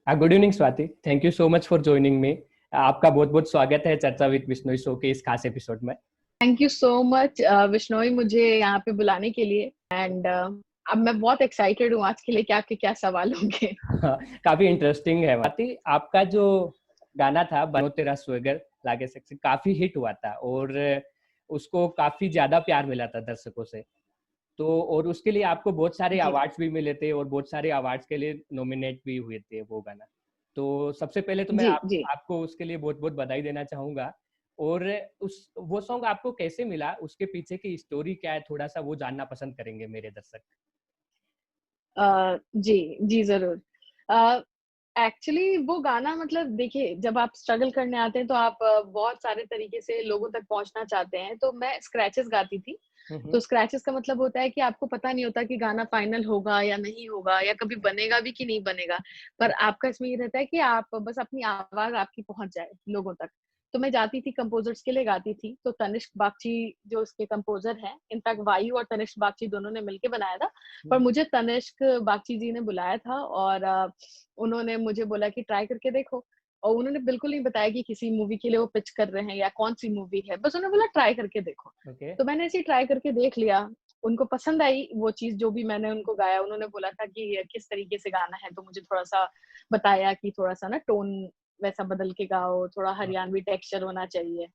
Good evening Swati, thank you so much for joining me. आपका बहुत बहुत स्वागत है चर्चा विद बिश्नोई शो के इस खास एपिसोड में। Thank you so much Bishnoi, मुझे यहाँ पे बुलाने के लिए। एंड अब मैं बहुत एक्साइटेड हूँ आज के लिए कि आपके क्या सवाल होंगे। काफी इंटरेस्टिंग है। स्वाति, आपका जो गाना था बनो तेरा स्वेगर लागे सेक्सी काफी हिट हुआ था और उसको काफी ज्यादा प्यार मिला था दर्शकों से। तो और उसके लिए आपको बहुत सारे अवार्ड्स भी मिले थे और बहुत सारे अवार्ड्स के लिए नॉमिनेट भी हुए थे वो गाना। तो सबसे पहले तो मैं आपको उसके लिए बहुत बहुत बधाई देना चाहूंगा। और वो सॉन्ग आपको कैसे मिला, उसके पीछे की स्टोरी क्या है, थोड़ा सा वो जानना पसंद करेंगे मेरे दर्शक। जी जी जरूर। एक्चुअली वो गाना, मतलब देखिए, जब आप स्ट्रगल करने आते हैं तो आप बहुत सारे तरीके से लोगों तक पहुंचना चाहते हैं। तो मैं स्क्रैचेस गाती थी। तो स्क्रैचेस का मतलब होता है कि आपको पता नहीं होता कि गाना फाइनल होगा या नहीं होगा, या कभी बनेगा भी कि नहीं बनेगा। पर आपका इसमें ये रहता है कि आप बस अपनी आवाज आपकी पहुंच जाए लोगों तक। तो मैं जाती थी, कंपोजर्स के लिए गाती थी। तो तनिष्क बागची जो उसके कंपोजर हैं, इनफैक्ट वायु और तनिष्क बागची दोनों ने मिलके बनाया था। पर मुझे तनिष्क बागची जी ने बुलाया था और उन्होंने मुझे बोला कि ट्राई करके देखो। और उन्होंने बिल्कुल नहीं बताया कि किसी मूवी के लिए वो पिच कर रहे हैं या कौन सी मूवी है, बस उन्होंने बोला ट्राई करके देखो। तो मैंने ऐसे ट्राई करके देख लिया। उनको पसंद आई वो चीज जो भी मैंने उनको गाया। उन्होंने बोला था कि किस तरीके से गाना है, तो मुझे थोड़ा सा बताया कि थोड़ा सा ना टोन वैसा बदल के गाओ, थोड़ा हरियाणवी टेक्सचर होना चाहिए।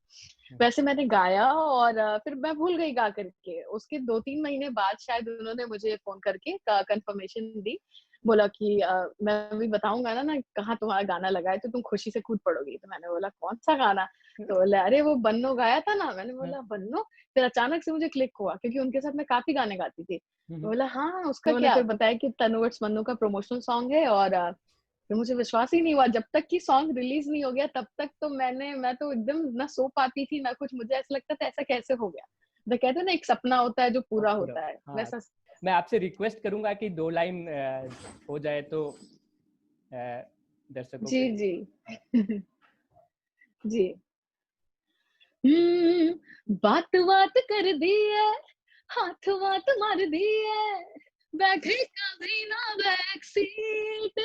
वैसे मैंने गाया और फिर मैं भूल गई गा करके। उसके 2-3 महीने बाद शायद उन्होंने मुझे फोन करके कंफर्मेशन दी। बोला कि मैं भी बताऊंगा ना कहाँ तुम्हारा गाना लगा है, तो तुम खुशी से कूद पड़ोगी। तो मैंने बोला कौन सा गाना? तो बोला अरे वो बन्नो गाया था ना। मैंने बोला बन्नो? फिर अचानक से मुझे क्लिक हुआ, क्योंकि उनके साथ मैं काफी गाने गाती थी। तो बोला हाँ उसका क्या? फिर बताया कि तनु वर्स मन्नू का प्रमोशनल सॉन्ग है। और फिर मुझे विश्वास ही नहीं हुआ जब तक कि सॉन्ग रिलीज नहीं हो गया। तब तक तो मैं तो एकदम ना सो पाती थी ना कुछ। मुझे ऐसा लगता था ऐसा कैसे हो गया। तो कहते हैं ना एक सपना होता है जो पूरा होता है, वैसा। मैं आपसे रिक्वेस्ट करूंगा कि 2 लाइन हो जाए तो दर्शकों जी के। जी जी। बात बात कर दी है, हाथ बात मार दी है, बैठे कभी ना बैक सीट,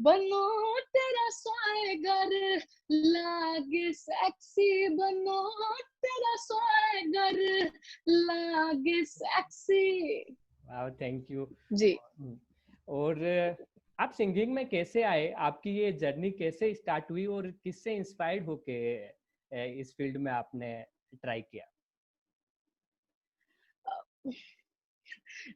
बनो तेरा स्वागर लागे सेक्सी, बनो तेरा स्वागर लागे सेक्सी। वाह, थैंक यू जी। और आप सिंगिंग में कैसे आए, आपकी ये जर्नी कैसे स्टार्ट हुई और किससे इंस्पायर्ड होके इस फील्ड में आपने ट्राई किया?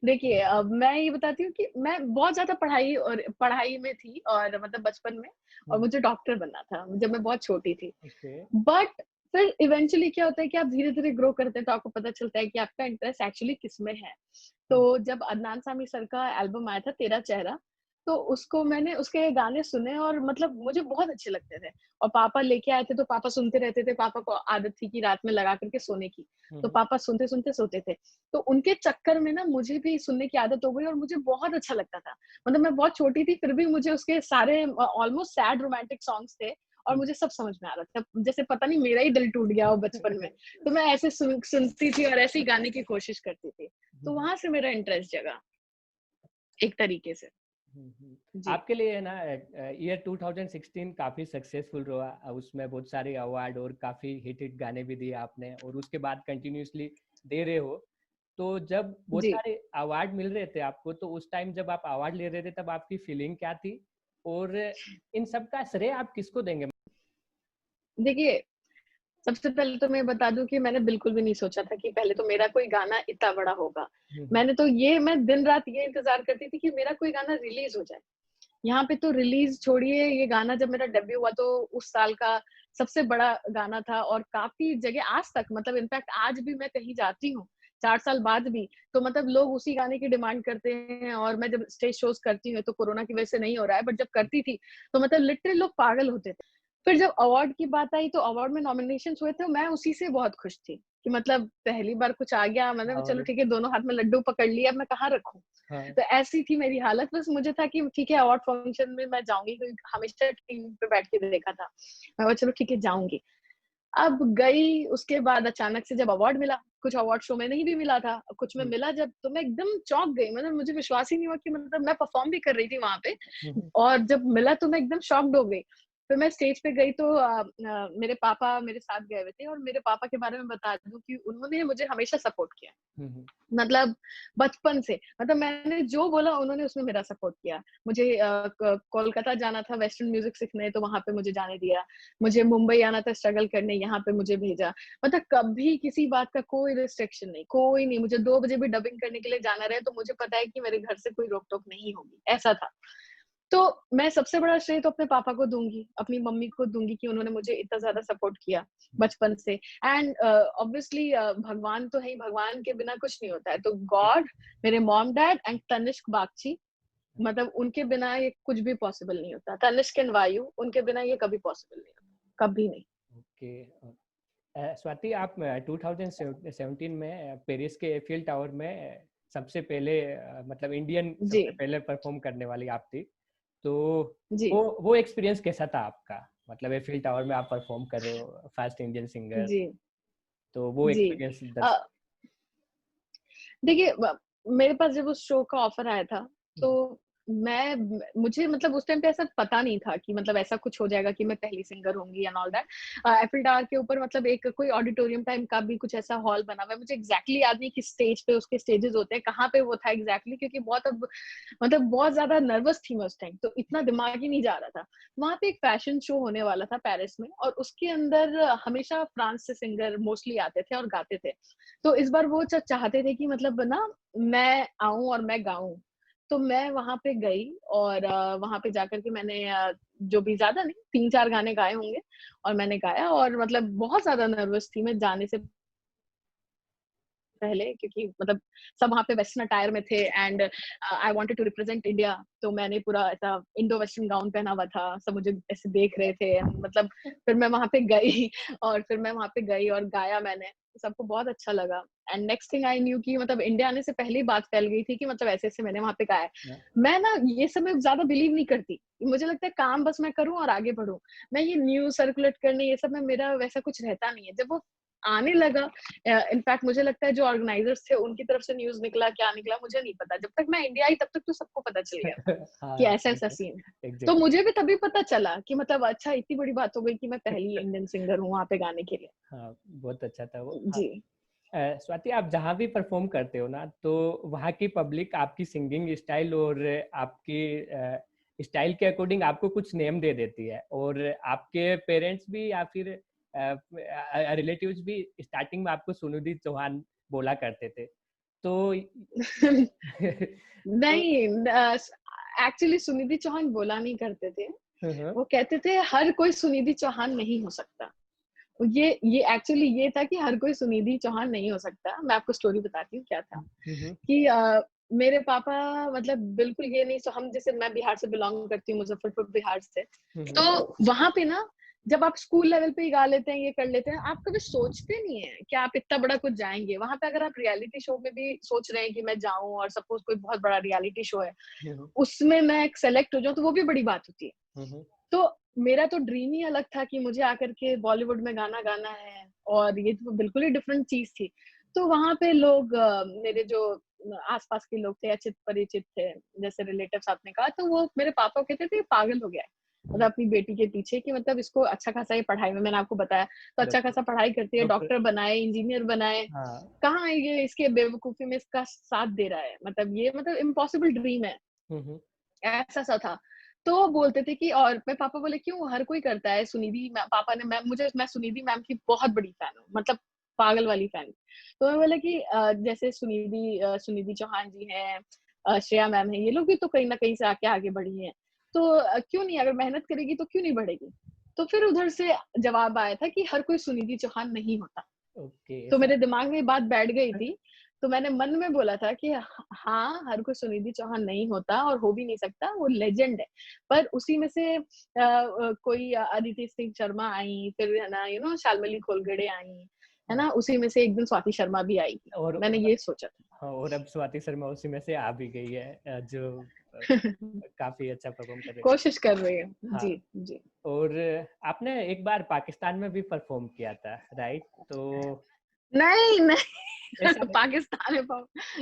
देखिए, अब मैं ये बताती हूँ कि मैं बहुत ज्यादा पढ़ाई में थी, और मतलब बचपन में। और मुझे डॉक्टर बनना था जब मैं बहुत छोटी थी। बट फिर इवेंचुअली क्या होता है कि आप धीरे धीरे ग्रो करते हैं तो आपको पता चलता है कि आपका इंटरेस्ट एक्चुअली किस में है। तो जब अदनान सामी सर का एल्बम आया था तेरा चेहरा, तो उसको मैंने उसके गाने सुने और मतलब मुझे बहुत अच्छे लगते थे। और पापा लेके आए थे तो पापा सुनते रहते थे। पापा को आदत थी कि रात में लगा करके सोने की। तो पापा सुनते सुनते सोते थे। तो उनके चक्कर में ना मुझे भी सुनने की आदत हो गई और मुझे बहुत अच्छा लगता था। मतलब मैं बहुत छोटी थी फिर भी मुझे उसके सारे ऑलमोस्ट सैड रोमांटिक सॉन्ग्स थे और मुझे सब समझ में आ रहा था। जैसे पता नहीं मेरा ही दिल टूट गया हो बचपन में। तो मैं ऐसे सुनती थी और ऐसे ही गाने की कोशिश करती थी। तो वहां से मेरा इंटरेस्ट जगा एक तरीके से। आपके लिए है ना, ईयर 2016 काफी सक्सेसफुल रहा। उसमें बहुत सारे अवार्ड और काफी हिट हिट गाने भी दिए आपने और उसके बाद कंटिन्यूसली दे रहे हो। तो जब बहुत सारे अवार्ड मिल रहे थे आपको, तो उस टाइम जब आप अवार्ड ले रहे थे तब आपकी फीलिंग क्या थी और इन सब का श्रेय आप किसको देंगे? देखिए, सबसे पहले तो मैं बता दूं कि मैंने बिल्कुल भी नहीं सोचा था कि पहले तो मेरा कोई गाना इतना बड़ा होगा। मैं दिन रात ये इंतजार करती थी कि मेरा कोई गाना रिलीज हो जाए। यहाँ पे तो रिलीज छोड़िए, ये गाना जब मेरा डेब्यू हुआ तो उस साल का सबसे बड़ा गाना था। और काफी जगह आज तक, मतलब इनफैक्ट आज भी मैं कहीं जाती हूँ 4 साल बाद भी, तो मतलब लोग उसी गाने की डिमांड करते हैं। और मैं जब स्टेज शोज करती हूँ, तो कोरोना की वजह से नहीं हो रहा है, बट जब करती थी तो मतलब लिटरली लोग पागल होते थे। फिर जब अवार्ड की बात आई तो अवार्ड में नॉमिनेशन हुए थे, मैं उसी से बहुत खुश थी कि मतलब पहली बार कुछ आ गया। मतलब चलो ठीक है, दोनों हाथ में लड्डू पकड़ लिया, अब मैं कहाँ रखूं। तो ऐसी थी मेरी हालत। बस मुझे था कि ठीक है अवार्ड फंक्शन में मैं जाऊंगी, क्योंकि हमेशा टीवी पे बैठ के देखा था। मैं चलो ठीक है जाऊंगी। अब गई, उसके बाद अचानक से जब अवार्ड मिला, कुछ अवार्ड शो में नहीं भी मिला था, कुछ में मिला जब, तो मैं एकदम चौंक गई। मतलब मुझे विश्वास ही नहीं हुआ कि मतलब मैं परफॉर्म भी कर रही थी वहाँ पे, और जब मिला तो मैं एकदम शॉक्ड हो गई। फिर मैं स्टेज पे गई तो मेरे पापा मेरे साथ गए हुए थे, और मेरे पापा के बारे में बता दूं कि उन्होंने मुझे हमेशा सपोर्ट किया, मतलब बचपन से। मतलब मैंने जो बोला उन्होंने उसमें मेरा सपोर्ट किया। मुझे कोलकाता जाना था वेस्टर्न म्यूजिक सीखने, तो वहां पे मुझे जाने दिया। मुझे मुंबई आना था स्ट्रगल करने, यहाँ पे मुझे भेजा। मतलब कभी किसी बात का कोई रिस्ट्रिक्शन नहीं, कोई नहीं। मुझे 2 बजे भी डबिंग करने के लिए जाना रहे तो मुझे पता है कि मेरे घर से कोई रोक टोक नहीं होगी, ऐसा था। तो मैं सबसे बड़ा श्रेय तो अपने पापा को दूंगी, अपनी मम्मी को दूंगी कि उन्होंने मुझे इतना ज्यादा सपोर्ट किया बचपन से। एंड ऑब्वियसली भगवान तो है ही, भगवान के बिना कुछ नहीं होता है। तो गॉड, मेरे mom dad and Tanishk Bagchi, मतलब उनके बिना ये कुछ भी पॉसिबल नहीं होता। तनिष्क एंड वायु, उनके बिना ये कभी पॉसिबल नहीं होता, कभी नहीं। ओके। स्वाति, आप 2017 में पेरिस के एफिल टावर में सबसे पहले मतलब इंडियन सबसे पहले परफॉर्म करने वाली आप थी। तो वो एक्सपीरियंस कैसा था आपका? मतलब एफिल टावर में आप परफॉर्म कर रहे हो, फर्स्ट इंडियन सिंगर। तो वो एक्सपीरियंस देखिए, मेरे पास जब उस शो का ऑफर आया था तो मुझे मतलब उस टाइम पे ऐसा पता नहीं था कि मतलब ऐसा कुछ हो जाएगा कि मैं पहली सिंगर होंगी and all that. Eiffel tower के ऊपर मतलब एक कोई ऑडिटोरियम टाइम का भी कुछ ऐसा हॉल बना हुआ है, मुझे एग्जैक्टली याद नहीं किस स्टेज पे उसके स्टेजेस होते हैं, कहाँ पे वो था एग्जैक्टली, क्योंकि मतलब बहुत ज्यादा नर्वस थी मैं उस टाइम, तो इतना दिमाग ही नहीं जा रहा था। वहां पे एक फैशन शो होने वाला था पेरिस में, और उसके अंदर हमेशा फ्रांस से सिंगर मोस्टली आते थे और गाते थे। तो इस बार वो चाहते थे कि मतलब ना मैं आऊं और मैं गाऊं। तो मैं वहां पे गई, और वहां पे जाकर के मैंने जो भी ज्यादा नहीं 3-4 गाने गाए होंगे, और मैंने गाया। और मतलब बहुत ज्यादा नर्वस थी मैं जाने से पहले, क्योंकि मतलब सब वहाँ पे वेस्टर्न अटायर में थे and I wanted to represent India. तो मैंने पूरा ऐसा इंडो वेस्टर्न गाउन पहना हुआ था, सब मुझे ऐसे देख रहे थे। मतलब फिर मैं वहां पे गई और गाया मैंने, सबको बहुत अच्छा लगा। And next thing I knew कि मतलब इंडिया आने से पहले ही बात फैल गई थी कि मतलब ऐसे ऐसे मैंने वहां पे गाया। मैं ना ये सब में ज्यादा बिलीव नहीं करती, मुझे लगता है काम बस मैं करूं और आगे बढ़ूं। मैं ये न्यूज सर्कुलेट करने ये सब में मेरा वैसा कुछ रहता नहीं है। जब वो आने लगा, इनफैक्ट मुझे लगता है जो ऑर्गेनाइजर्स थे उनकी तरफ से न्यूज निकला, क्या निकला मुझे नहीं पता। जब तक मैं इंडिया आई तब तक तो सबको पता चल गया था कि ऐसा ऐसा सीन है। तो मुझे भी तभी पता चला कि मतलब अच्छा इतनी बड़ी बात हो गई कि मैं पहली इंडियन सिंगर हूँ वहाँ पे गाने के लिए। हाँ, बहुत अच्छा था वो। जी। स्वाति, आप जहाँ भी परफॉर्म करते हो ना, तो वहाँ की पब्लिक आपकी सिंगिंग स्टाइल और आपकी स्टाइल के अकॉर्डिंग आपको कुछ नेम दे देती है, और आपके पेरेंट्स भी या फिर रिलेटिव्स भी स्टार्टिंग में आपको सुनिधि चौहान बोला करते थे। तो नहीं, एक्चुअली सुनिधि चौहान बोला नहीं करते थे, वो कहते थे हर कोई सुनिधि चौहान नहीं हो सकता। ये एक्चुअली ये था कि हर कोई सुनिधि चौहान नहीं हो सकता। मैं आपको स्टोरी बताती हूँ क्या था कि मेरे पापा मतलब बिल्कुल ये नहीं, हम जैसे मैं बिहार से बिलोंग करती हूँ, मुजफ्फरपुर बिहार से। तो वहां पे ना जब आप स्कूल लेवल पे ही गा लेते हैं, ये कर लेते हैं, आप कभी सोचते नहीं है कि आप इतना बड़ा कुछ जाएंगे। वहां पे अगर आप रियलिटी शो में भी सोच रहे हैं कि मैं जाऊं, और सपोज कोई बहुत बड़ा रियलिटी शो है उसमें मैं सेलेक्ट हो जाऊं, तो वो भी बड़ी बात होती है। तो मेरा तो ड्रीम ही अलग था कि मुझे आकर के बॉलीवुड में गाना गाना है, और ये तो बिल्कुल ही डिफरेंट चीज थी। तो वहां पे लोग मेरे जो आसपास के लोग थे, अचित परिचित थे, जैसे रिलेटिव्स आपने कहा, तो वो मेरे पापा कहते थे पागल हो गया है मतलब अपनी बेटी के पीछे, कि मतलब इसको अच्छा खासा ये पढ़ाई में, मैंने आपको बताया तो अच्छा खासा पढ़ाई करती है, डॉक्टर बनाए, इंजीनियर बनाए, कहाँ ये इसके बेवकूफी में इसका साथ दे रहा है। मतलब ये मतलब इम्पॉसिबल ड्रीम है, ऐसा सा था। तो बोलते थे कि, और मैं पापा बोले क्यों, हर कोई करता है। सुनिधि पापा ने मैं सुनिधि मैम की बहुत बड़ी फैन हूँ, मतलब पागल वाली फैन। तो मैं बोला कि जैसे सुनिधि चौहान जी हैं, श्रेया मैम है, ये लोग भी तो कहीं ना कहीं से आके आगे बढ़ी हैं, तो क्यों नहीं, अगर मेहनत करेगी तो क्यों नहीं बढ़ेगी। तो फिर उधर से जवाब आया था कि हर कोई सुनिधि चौहान नहीं होता। तो मेरे दिमाग में बात बैठ गई थी, तो मैंने मन में बोला था कि हाँ, हर कोई सुनिधि चौहान नहीं होता और हो भी नहीं सकता, वो लेजेंड है। पर उसी में से कोई अदिति सिंह शर्मा आई, फिर है ना शाल्मली खोलगड़े आई, है ना, उसी में से एक दिन स्वाति शर्मा भी आई, और मैंने ये सोचा था। हाँ, और अब स्वाति शर्मा उसी में से आ भी गई है, जो काफी अच्छा परफॉर्म कर रही है। कोशिश कर रही है। हाँ। जी जी। और आपने एक बार पाकिस्तान में भी परफॉर्म किया था, राइट? तो नहीं नहीं ऐसा नहीं? पाकिस्तान में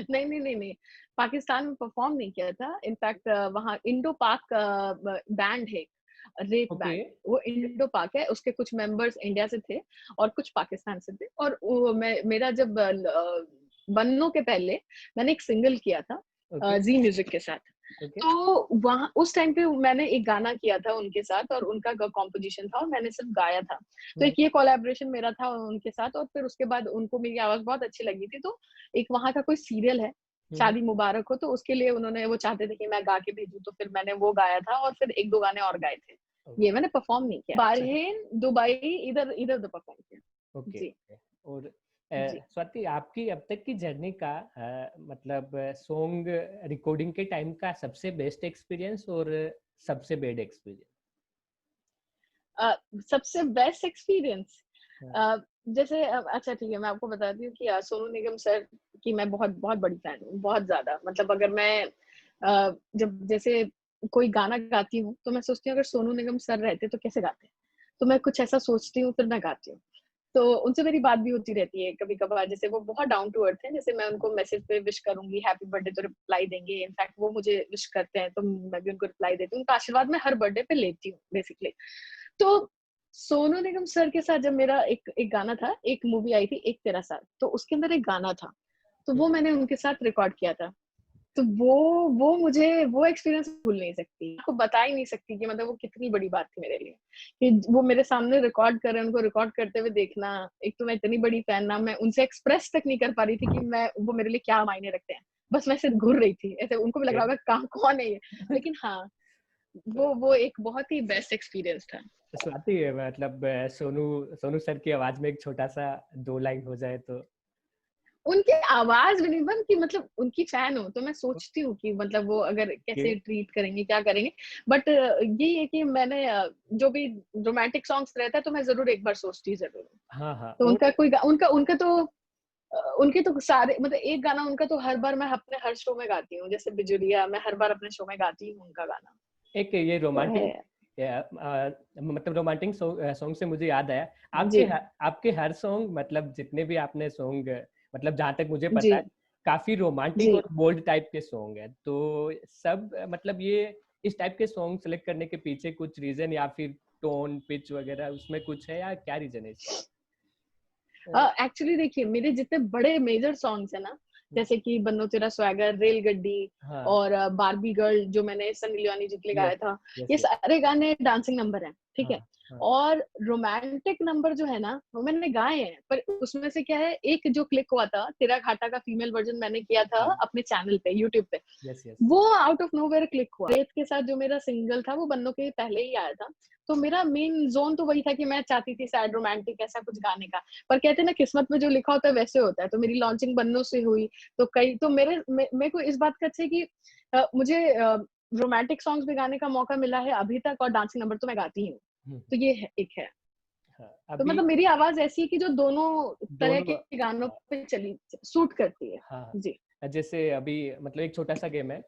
नहीं नहीं नहीं नहीं, पाकिस्तान में परफॉर्म नहीं किया था। इनफैक्ट वहाँ इंडो पाक बैंड है, रेप ओके। बैंड। वो इंडो पाक है, उसके कुछ मेंबर्स इंडिया से थे और कुछ पाकिस्तान से थे। और मेरा जब बनने के पहले मैंने एक सिंगल किया था ओके। जी म्यूजिक के साथ। ओके। तो वहाँ उस टाइम पे मैंने एक गाना किया था उनके साथ और उनका कॉम्पोजिशन था और मैंने सिर्फ गाया था। तो एक ये कोलैबोरेशन मेरा था उनके साथ। और फिर उसके बाद उनको मेरी आवाज बहुत अच्छी लगी थी। तो एक वहाँ का कोई सीरियल है, शादी मुबारक हो, तो उसके लिए उन्होंने वो चाहते थे कि मैं गा के भेजूं, तो फिर मैंने वो गाया था और फिर एक दो गाने और गाए थे। ये मैंने परफॉर्म नहीं किया। बारहेन, दुबई, इधर इधर तो परफॉर्म किया। ओके। जी और जी। स्वाति, आपकी अब तक की जर्नी का मतलब सॉन्ग रिकॉर्डिंग के टाइम का सबसे बेस्ट एक्सपीरियंस और सबसे बैड एक्सपीरियंस? सबसे बेस्ट एक्सपीरियंस, जैसे अच्छा ठीक है, मैं आपको बताती हूँ कि सोनू निगम सर की मैं बहुत बहुत बड़ी फैन हूँ, बहुत ज्यादा। मतलब अगर मैं जब जैसे कोई गाना गाती हूँ तो मैं सोचती हूँ अगर सोनू निगम सर रहते तो कैसे गाते। तो मैं कुछ ऐसा सोचती हूँ फिर मैं गाती हूँ। तो उनसे मेरी बात भी होती रहती है कभी कभार। जैसे वो बहुत डाउन टू अर्थ है, जैसे मैं उनको मैसेज पे विश करूंगी हैप्पी बर्थडे तो रिप्लाई देंगे। इनफैक्ट वो मुझे विश करते हैं तो मैं भी उनको रिप्लाई देती हूँ। उनका आशीर्वाद मैं हर बर्थडे पे लेती हूँ बेसिकली। तो सोनू निगम सर के साथ जब मेरा एक एक गाना था, एक मूवी आई थी एक तेरा साथ, तो उसके अंदर एक गाना था, तो वो मैंने उनके साथ रिकॉर्ड किया था। तो वो मुझे वो एक्सपीरियंस भूल नहीं सकती, आपको बता ही नहीं सकती कि मतलब वो कितनी बड़ी बात थी मेरे लिए कि वो मेरे सामने रिकॉर्ड कर रहे हैं। उनको रिकॉर्ड करते हुए देखना, एक तो मैं इतनी बड़ी फैन ना, मैं उनसे एक्सप्रेस तक नहीं कर पा रही थी कि मैं वो मेरे लिए क्या मायने रखते हैं। बस मैं सिर्फ घूर रही थी ऐसे, उनको भी लग रहा होगा कहाँ कौन है ये। लेकिन हाँ, वो एक बहुत ही बेस्ट एक्सपीरियंस था। स्वाति, मतलब सोनू सोनू सर की आवाज में एक छोटा सा 2 लाइन हो जाए तो? उनकी आवाज भी नहीं, बल्कि मतलब उनकी फैन हूँ तो मैं सोचती हूँ कि मतलब वो अगर कैसे ट्रीट करेंगे, क्या करेंगे। बट ये है कि मैंने जो भी रोमांटिक सॉन्ग्स रहता है तो मैं जरूर एक बार सोचती जरूर हूँ। हाँ, हाँ। तो और उनका कोई उनका उनका तो उनके तो सारे मतलब एक गाना उनका तो हर बार मैं अपने हर शो में गाती हूँ। जैसे बिजुलिया, मैं हर बार अपने शो में गाती हूँ उनका गाना। एक ये तो है। रोमांटिक, मतलब रोमांटिक सॉन्ग से मुझे याद आया, जी आपके हर सॉन्ग, मतलब जितने भी आपने सॉन्ग, मतलब जहाँ तक मुझे जी पता है, काफी रोमांटिक जी। और बोल्ड टाइप के सॉन्ग है। तो सब मतलब ये इस टाइप के सॉन्ग सेलेक्ट करने के पीछे कुछ रीजन या फिर टोन पिच वगैरह उसमें कुछ है, या क्या रीजन है इसका? एक्चुअली देखिए, मेरे जितने बड़े मेजर सॉन्ग्स है ना, जैसे कि बन्नो तेरा स्वैगर, रेलगड्डी हाँ। और बारबी गर्ल जो मैंने सनी लियोनी जी के लिए यस, गाया था, यस, ये यस। सारे गाने डांसिंग नंबर हैं, ठीक हाँ, है। हाँ। और रोमांटिक नंबर जो है ना वो मैंने गाए हैं, पर उसमें से क्या है, एक जो क्लिक हुआ था तेरा घाटा का फीमेल वर्जन मैंने किया था हाँ। अपने चैनल पे, यूट्यूब पे। Yes, yes. वो आउट ऑफ नोवेयर क्लिक हुआ। रेत के साथ जो मेरा सिंगल था वो बन्नो के पहले ही आया था। तो मेरा मेन जोन तो वही था कि मैं चाहती थी सैड रोमांटिक ऐसा कुछ गाने का। पर कहते हैं ना, किस्मत में जो लिखा होता है वैसे होता है। तो मेरी लॉन्चिंग बन्नो से हुई। तो कई तो मेरे को इस बात का अच्छा है कि मुझे रोमांटिक सॉन्ग्स भी गाने का मौका मिला है अभी तक, और डांसिंग नंबर तो मैं गाती ही हूँ। हम्म, तो ये है, एक है। हाँ। तो अभी मतलब मेरी आवाज ऐसी है कि जो दोनों तरह दोनों। के गानों हाँ, पे चली सूट करती है। हाँ। जी जैसे अभी मतलब एक छोटा सा गेम है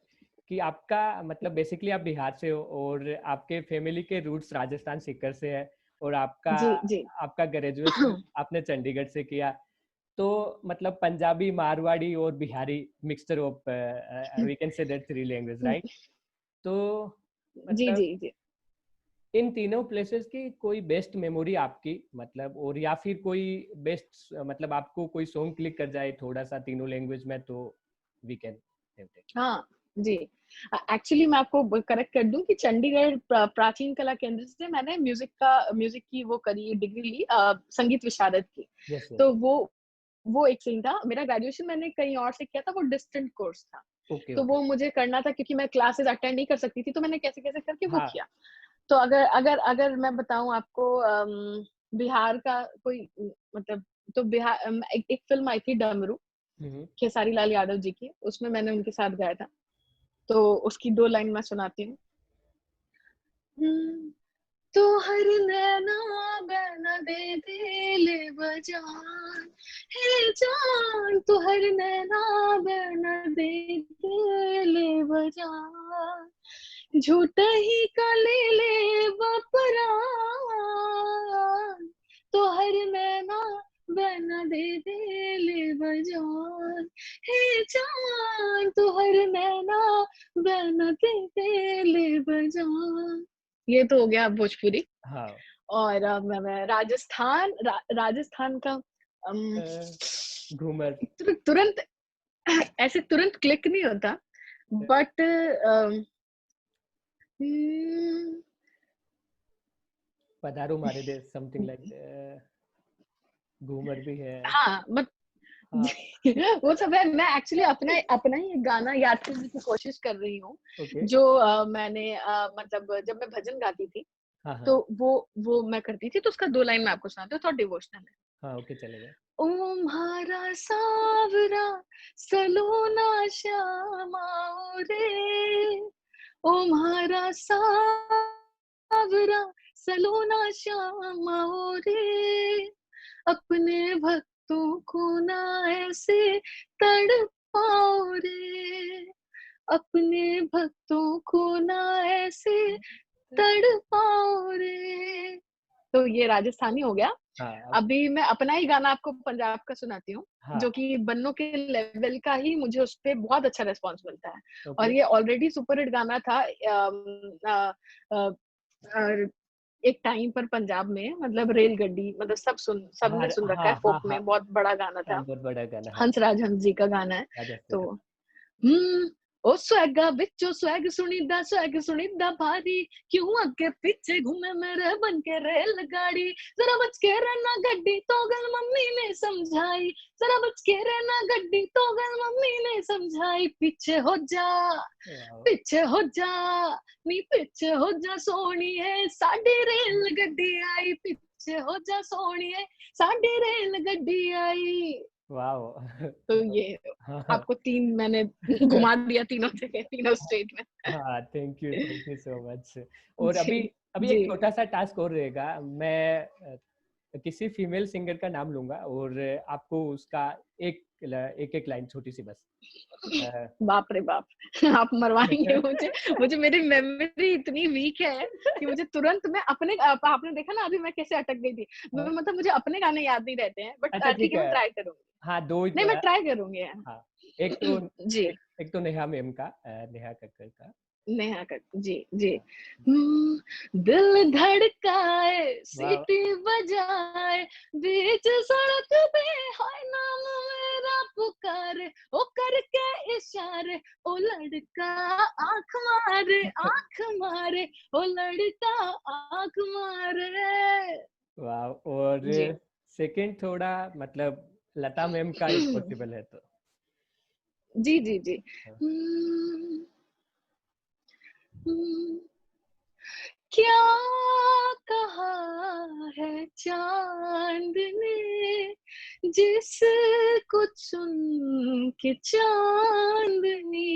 कि आपका मतलब बेसिकली आप बिहार से हो और आपके फैमिली के रूट्स राजस्थान सीकर से है, और आपका जी जी। आपका ग्रेजुएशन आपने चंडीगढ़ से किया। तो मतलब पंजाबी, मारवाड़ी और Bihari mixture of, we can say that 3 language, right? तो जी मतलब जी जी। इन तीनों प्लेसेस की कोई बेस्ट मेमोरी आपकी, मतलब, और या फिर कोई बेस्ट, मतलब आपको कोई सॉन्ग क्लिक कर जाए थोड़ा सा तीनों लैंग्वेज में, तो वी कैन हैव दैट। हाँ जी। एक्चुअली मैं आपको करेक्ट कर दूं कि चंडीगढ़ प्राचीन कला केंद्र से मैंने म्यूजिक की वो करी, डिग्री ली, संगीत विशारद की। Yes, yes. तो वो एक सीन था। मेरा ग्रेजुएशन मैंने कहीं और से किया था, वो डिस्टेंट कोर्स था। ओके, तो ओके। वो मुझे करना था क्योंकि मैं क्लासेस अटेंड नहीं कर सकती थी, तो मैंने कैसे कैसे करके वो हाँ। किया। तो अगर अगर अगर मैं बताऊं आपको, बिहार का कोई मतलब, तो बिहार एक फिल्म आई थी डमरू, हम्म। खेसारी लाल यादव जी की, उसमें मैंने उनके साथ गाया था। तो उसकी दो लाइन मैं सुनाती हूँ। तो हर नैना बना दे दिल बजान, है जान तो हर नैना बना दे दिल बजान, झूठ ही का ले ले बपरान, दे दे ले बजान, हे जान तू हर नैना बना दे दे ले बजान। ये तो हो गया भोजपुरी। हाँ। और मैं राजस्थान का घूमर। तुरंत ऐसे तुरंत क्लिक नहीं होता, बट पधारो मारे देश, समथिंग लाइक घूमर भी है। हाँ बट हाँ। वो सब है। मैं एक्चुअली अपना अपना ही एक गाना याद करने की कोशिश कर रही हूँ, ओके। जो मैंने मतलब जब मैं भजन गाती थी, हाँ हाँ तो वो मैं करती थी, तो उसका 2 लाइन मैं आपको सुनाती हूँ, थोड़ा डिवोशनल है। हाँ, ओके चलेगा। ओ म्हारा सावरा सलोना श्यामा रे, ओ म्हारा सावरा सलोना श्यामा रे, अपने भक्तों को ना ऐसे तड़पाओ रे, अपने भक्तों को ना ऐसे तड़पाओ रे। तो ये राजस्थानी हो गया। हाँ अभी मैं अपना ही गाना आपको पंजाब का सुनाती हूँ, हाँ जो कि बन्नों के लेवल का ही मुझे उस पे बहुत अच्छा रिस्पॉन्स मिलता है। और ओके। ये ऑलरेडी सुपर हिट गाना था और एक टाइम पर पंजाब में, मतलब रेलगड्डी, मतलब हाँ सबने सुन रखा है, हाँ हाँ फोक हाँ में बहुत बड़ा गाना हाँ, था। बहुत बड़ा गाना है। हंसराज हंस जी का गाना है। राजा तो तेरा। ओ स्वैगा बिचो स्वैग सुनीदा भारी, क्यों आगे पीछे घूमे मेरे बन के रेलगाड़ी, जरा बच के रहना गड्डी तो गल मम्मी ने समझाई, जरा बच के रहना गड्डी तो गल मम्मी ने समझाई, पीछे हो जा वाओ। पीछे हो जा नी पीछे हो जा सोनी है साडी रेल गड्डी आई, पीछे हो जा सोनी है साडी रेल गड्डी आई। वाओ। तो ये हाँ आपको 3 मैंने घुमा दिया तीनों जगह, तीनों स्टेट में। हाँ, थैंक यू सो मच। और जी, अभी अभी जी। एक छोटा सा टास्क और रहेगा। मैं किसी फीमेल सिंगर का नाम लूंगा और आपको उसका एक एक लाइन छोटी सी बस। अ, बाप रे बाप! आप मरवाएँगे मुझे। मुझे मेरी मेमोरी इतनी वीक है कि मुझे तुरंत मैं अपने आपने देखा ना अभी मैं कैसे अटक गई थी। हाँ, मतलब मुझे अपने गाने याद नहीं रहते हैं, बट अच्छा ठीक ठीक है, मैं है। ट्राई करूँगी। हाँ, 2 नहीं, मैं ट्राई करूँगी। हाँ, एक तो जी। एक तो नेहा मैम का, नेहा कक्कड़ का। नेहा कक्कड़ जी, जी। हाँ, दिल धड़काए, वाह! सीटी बजाए, बीच सड़क पे हाय नाम मेरा पुकारे, ओ करके इशारे, ओ लड़का आँख मारे, ओ लड़का आँख मारे। वाह! और जी। सेकंड थोड़ा मतलब लता मैम का ही पॉसिबल है तो। जी, जी, जी। हाँ, हम्म, हम्म, क्या कहा है चांद ने जिसको चुन के चांदनी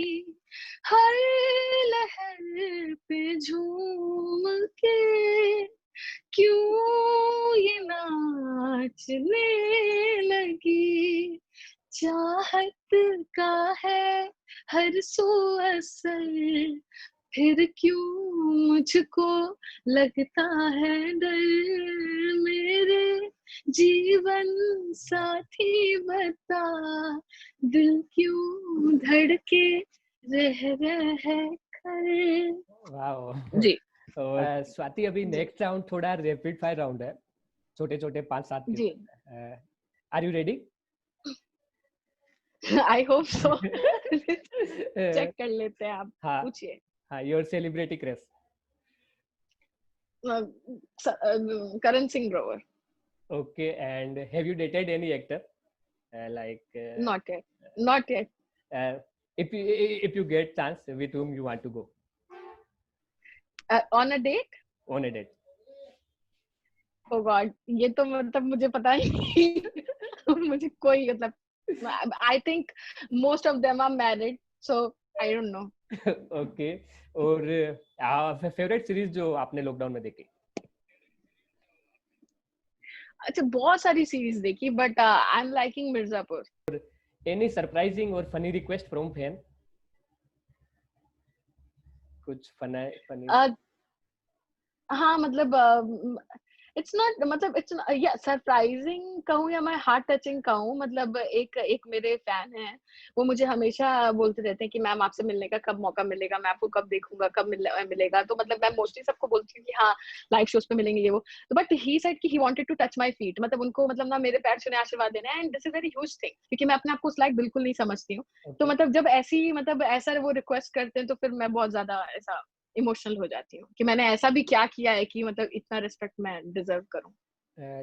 हर लहर पे झूम के क्यों ये नाचने लगी, चाहत का है हर सू असर, फिर क्यों मुझको लगता है डर, मेरे जीवन साथी बता, दिल क्यों धड़के रह कर। वाह! जी, और स्वाति अभी जी, नेक्स्ट राउंड थोड़ा रैपिड फायर राउंड है। छोटे-छोटे 5-7 के। जी। Are you ready? I hope so. Check कर लेते हैं, आप हाँ, पूछिए। हाँ, your celebrity crush. Karan Singh Grover. Okay, and have you dated any actor? Like not yet, not yet. if you get chance, with whom you want to go on a date? on a date? Oh God, ये तो मतलब मुझे पता ही नहीं। मुझे कोई मतलब I think most of them are married, so I don't know. Okay. और फेवरेट सीरीज जो आपने लॉकडाउन में देखी? अच्छा, बहुत सारी सीरीज देखी, but I am liking Mirzapur. Any surprising और फनी रिक्वेस्ट फ्रॉम फैन? कुछ फनी? हाँ मतलब इट्स नॉट, मतलब इट्स या सरप्राइजिंग कहूँ या मैं हार्ट टचिंग कहूँ, मतलब एक मेरे फैन हैं, वो मुझे हमेशा बोलते रहते हैं कि मैम आपसे मिलने का कब मौका मिलेगा, मैं आपको कब देखूंगा, कब मिलेगा। तो मतलब मैं मोस्टली सबको बोलती हूँ कि हाँ लाइव शोज पे मिलेंगे ये वो। तो बट ही सेड कि he wanted to touch my feet, मतलब उनको मतलब ना मेरे पैर छूने आशीर्वाद देना है, and this is very huge thing, क्योंकि मैं अपने आप को उस लायक बिल्कुल नहीं समझती हूँ। तो ओके। मतलब जब ऐसी मतलब ऐसा वो रिक्वेस्ट करते हैं तो फिर मैं बहुत ज्यादा ऐसा इमोशनल हो जाती हूँ कि मैंने ऐसा भी क्या किया है कि मतलब इतना रिस्पेक्ट मैं डिजर्व करूँ।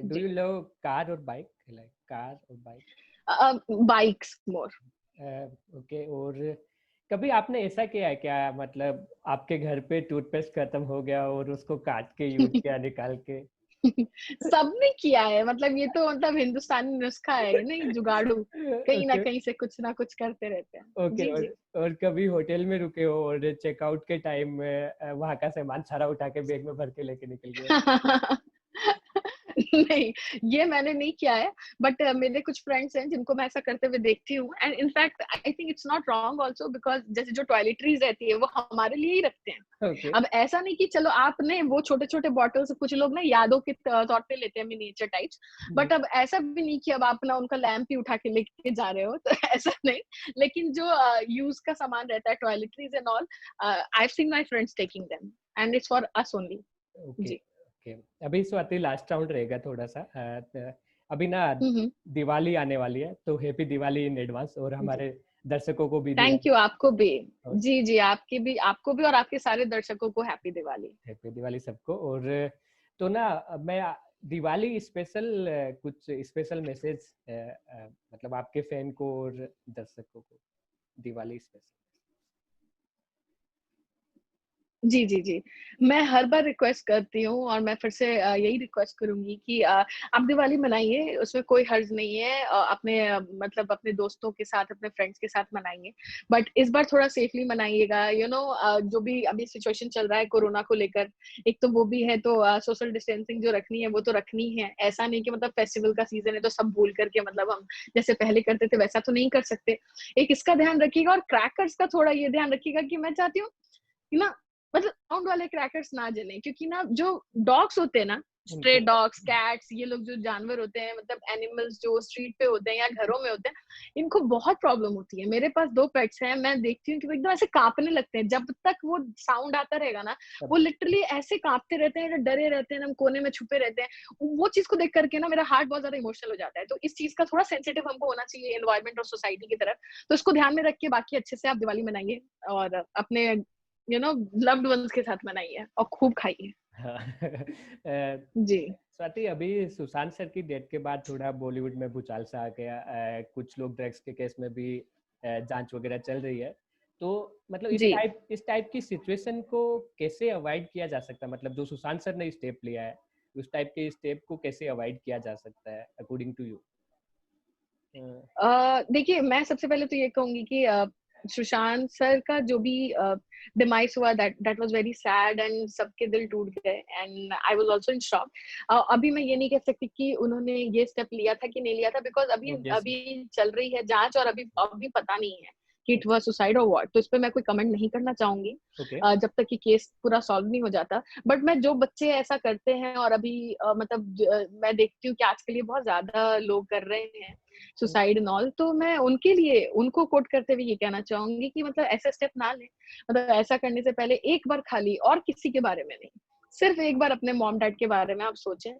डू जी। यू लव कार और बाइक, लाइक कार और बाइक? Bikes more. ओके। और कभी आपने ऐसा किया है क्या, मतलब आपके घर पे टूथपेस्ट खत्म हो गया और उसको काट के यूज किया निकाल के? सबने किया है, मतलब ये तो मतलब हिंदुस्तानी नुस्खा है नहीं, जुगाड़ू कहीं ना ओके। कहीं से कुछ ना कुछ करते रहते हैं। ओके। जी जी। और कभी होटल में रुके हो और चेकआउट के टाइम में वहां का सामान सारा उठा के बैग में भर के लेके निकल गए? नहीं, ये मैंने नहीं किया है, बट मेरे कुछ फ्रेंड्स हैं जिनको मैं ऐसा करते हुए देखती हूँ, and in fact I think it's not wrong also, because जैसे जो टॉयलेटरीज रहती है वो हमारे लिए ही रखते हैं। ओके। अब ऐसा नहीं कि चलो आपने वो छोटे-छोटे बॉटल्स, कुछ लोग ना यादों के तौर पे लेते हैं मिनिएचर टाइप्स, बट अब ऐसा भी नहीं कि अब आप ना उनका लैंप ही उठा के लेके जा रहे हो, तो ऐसा नहीं। लेकिन जो यूज़ का सामान रहता है toiletries and all, I have seen my friends taking them, and it's for us only. Okay. जी। ओके। अभी स्वाति लास्ट राउंड रहेगा थोड़ा सा। अभी ना हुँ, हुँ। दिवाली आने वाली है, तो हैप्पी दिवाली इन एडवांस, और जी। हमारे दर्शकों को भी थैंक यू, दिवाली। आपको भी। जी, जी, आपको भी और आपके सारे दर्शकों को हैप्पी दिवाली। हैप्पी दिवाली सबको। और तो ना मैं दिवाली स्पेशल कुछ स्पेशल मैसेज मतलब आपके फैन को और दर्शकों को, दिवाली स्पेशल। जी, जी, जी। मैं हर बार रिक्वेस्ट करती हूँ और मैं फिर से यही रिक्वेस्ट करूँगी कि आप दिवाली मनाइए, उसमें कोई हर्ज नहीं है। अपने मतलब अपने दोस्तों के साथ, अपने फ्रेंड्स के साथ मनाइए। बट इस बार थोड़ा सेफली मनाइएगा, जो भी अभी सिचुएशन चल रहा है कोरोना को लेकर, एक तो वो भी है, तो सोशल डिस्टेंसिंग जो रखनी है, वो तो रखनी है। ऐसा नहीं कि मतलब फेस्टिवल का सीज़न है, तो सब भूल कर के मतलब हम जैसे पहले करते थे, वैसा तो नहीं कर सकते। एक इसका ध्यान रखिएगा, और क्रैकर्स का थोड़ा ये ध्यान रखिएगा कि मैं चाहती हूँ कि ना, मतलब साउंड वाले क्रैकर्स ना जलें, क्योंकि ना जो डॉग्स होते हैं ना, स्ट्रे उनको। डॉग्स, कैट्स, ये लोग जो जानवर होते हैं, मतलब एनिमल्स जो स्ट्रीट पे होते हैं या घरों में होते हैं, इनको बहुत प्रॉब्लम होती है। मेरे पास 2 पेट्स हैं, मैं देखती हूँ कि वो एकदम ऐसे कांपने लगते हैं जब तक वो साउंड आता रहेगा ना, वो तब लिटरली ऐसे कांपते रहते हैं, डरे रहते हैं, हम कोने में छुपे रहते हैं। वो चीज को देख करके ना मेरा हार्ट बहुत ज्यादा इमोशनल हो जाता है। तो इस चीज का थोड़ा सेंसिटिव हमको होना चाहिए एनवायरमेंट और सोसाइटी की तरफ। तो इसको ध्यान में रख के बाकी अच्छे से आप दिवाली मनाइए, और अपने लव्ड वंस के साथ मनाइए और खूब खाइए। हाँ। जी। स्वाति, अभी सुशांत सर की डेथ के बाद थोड़ा बॉलीवुड में भूचाल सा आ गया। कुछ लोग ड्रग्स के केस में भी जांच वगैरह चल रही है। तो मतलब जी। इस टाइप की सिचुएशन को कैसे अवॉइड किया जा सकता है? मतलब जो सुशांत सर ने स्टेप लिया है, उस टाइप के स्टेप को कैसे अवॉइड किया जा सकता है अकॉर्डिंग टू यू? देखिए, मैं सबसे पहले तो ये कहूंगी कि सुशांत सर का जो भी डिमाइस हुआ, that that was very sad, and सबके दिल टूट गए, and I was also in shock. अभी मैं ये नहीं कह सकती कि उन्होंने ये स्टेप लिया था कि नहीं लिया था, बिकॉज अभी ऑब्वियसली। अभी चल रही है जांच, और अभी अभी पता नहीं है कि इट वाज सुसाइड और व्हाट। तो इस पे मैं कोई कमेंट नहीं करना चाहूंगी ओके। जब तक कि केस पूरा सॉल्व नहीं हो जाता। बट मैं जो बच्चे ऐसा करते हैं, और अभी मतलब मैं देखती हूँ कि आजकल ये बहुत ज्यादा लोग कर रहे हैं सुसाइड एंड ऑल, तो मैं उनके लिए उनको कोट करते हुए ये कहना चाहूंगी कि मतलब ऐसा स्टेप ना लें। मतलब ऐसा करने से पहले एक बार खाली, और किसी के बारे में नहीं, सिर्फ एक बार अपने मॉम डैड के बारे में आप सोचें,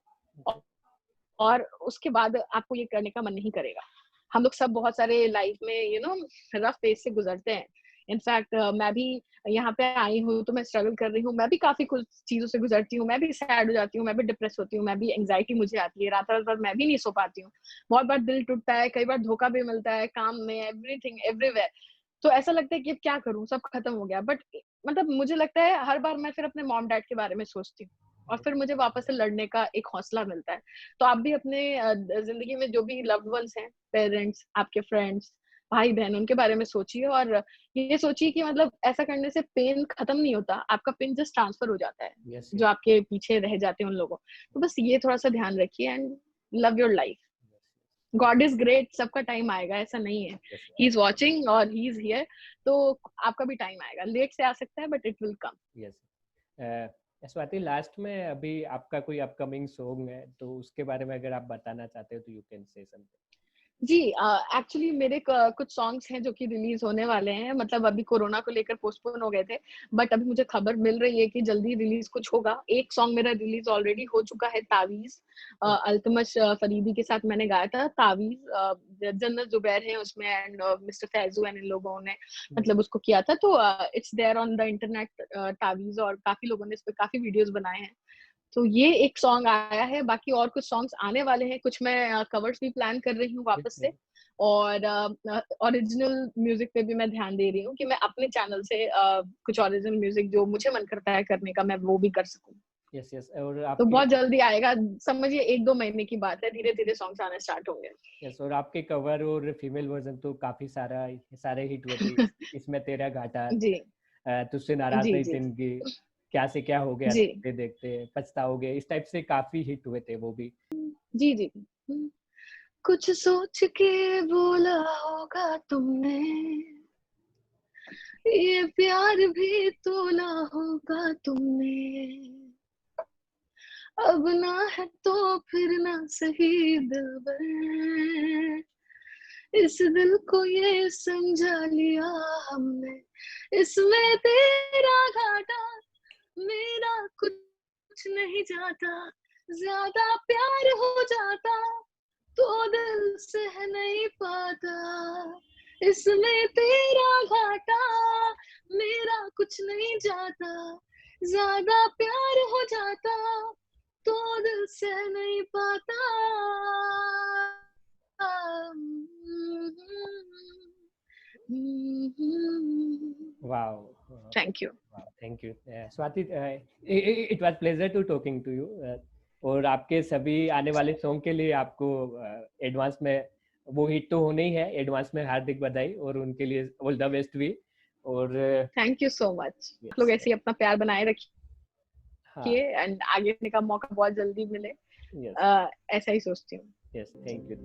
और उसके बाद आपको ये करने का मन नहीं करेगा। हम लोग सब बहुत सारे लाइफ में रफ फेज से गुजरते हैं। इनफैक्ट मैं भी यहाँ पे आई हूँ तो मैं स्ट्रगल कर रही हूँ, मैं भी काफी कुछ चीजों से गुजरती हूँ, मैं भी सैड हो जाती हूँ, मैं भी डिप्रेस होती हूँ, मैं भी एंग्जाइटी मुझे आती है, रात रात भर मैं भी नहीं सो पाती हूँ। बहुत बार दिल टूटता है, कई बार धोखा भी मिलता है काम में, एवरीथिंग एवरीवेयर। तो ऐसा लगता है कि अब क्या करूँ, सब खत्म हो गया। बट मतलब मुझे लगता है हर बार मैं फिर अपने मॉम डैड के बारे में सोचती हूँ, और फिर मुझे वापस से लड़ने का एक हौसला मिलता है। तो आप भी अपने जिंदगी में जो भी लव्ड वंस हैं, पेरेंट्स, आपके फ्रेंड्स, भाई बहन, उनके बारे में सोचिए, और ये सोचिए कि मतलब ऐसा करने से पेन खत्म नहीं होता, आपका पेन जस्ट ट्रांसफर हो जाता है यस। जो आपके पीछे रह जाते हैं उन लोगों। तो बस ये थोड़ा सा ध्यान रखिए, and love your life. God is great, सबका टाइम आएगा, ऐसा नहीं है। यस। ही इज वॉचिंग और ही इज हियर। तो आपका भी टाइम आएगा, लेट से आ सकता है but it will come. Yes. Swati, last में अभी आपका कोई अपकमिंग सॉन्ग है तो उसके बारे में अगर आप बताना चाहते हो तो यू कैन से समथिंग। जी, एक्चुअली मेरे कुछ सॉन्ग्स हैं जो कि रिलीज होने वाले हैं, मतलब अभी कोरोना को लेकर पोस्टपोन हो गए थे, बट अभी मुझे खबर मिल रही है कि जल्दी रिलीज कुछ होगा। एक सॉन्ग मेरा रिलीज ऑलरेडी हो चुका है, तावीज़। अल्तमश फरीदी के साथ मैंने गाया था तावीज़। जन्नत जुबैर है उसमें एंड मिस्टर फैजू एंड इन लोगों ने मतलब उसको किया था, तो it's there on the internet तावीज़, और काफी लोगों ने इस पे काफी वीडियोस बनाए हैं। तो ये एक सॉन्ग आया है, बाकी और कुछ सॉन्ग्स आने वाले हैं, कुछ मैं कवर्स भी प्लान कर रही हूँ वापस से, और ओरिजिनल म्यूजिक पे भी मैं ध्यान दे रही हूँ कि मैं अपने चैनल से कुछ ओरिजिनल म्यूजिक जो मुझे मन करता है करने का, मैं वो भी कर सकूँ। यस यस, और तो आपके बहुत जल्दी आएगा, समझिए 1-2 महीने की बात है, धीरे धीरे सॉन्ग्स आने स्टार्ट होंगे। यस, और आपके कवर और फीमेल वर्जन तो काफी सारे हिट हुए थे। इसमें तेरा घाटा, जी तुझसे नाराज जी नहीं जी जिंदगी, क्या से क्या हो गया, जी देखते देखते पछताओगे, इस टाइप से काफी हिट हुए थे वो भी। जी जी। कुछ सोच के बोला होगा तुमने, ये प्यार भी तोला होगा तुमने, अब ना है तो फिर ना सही दिलबर, इस दिल को ये समझा लिया हमने, इसमें तेरा घाटा मेरा कुछ नहीं जाता, ज्यादा प्यार हो जाता तो दिल सह नहीं पाता, इसमें तेरा घाटा मेरा कुछ नहीं जाता, ज्यादा प्यार हो जाता तो दिल सह नहीं पाता। Wow, thank you. Thank you Swati, it was pleasure to talking to you. और आपके सभी आने वाले सॉन्ग के लिए आपको एडवांस में, वो हिट तो होने ही है, एडवांस में हार्दिक बधाई और उनके लिए ऑल द बेस्ट भी। और थैंक यू सो मच, आप लोग yes, ऐसे ही अपना प्यार बनाए हाँ, रखिए एंड आगे का मौका बहुत जल्दी मिले, यस ऐसा ही सोचती हूँ। Yes, thank you.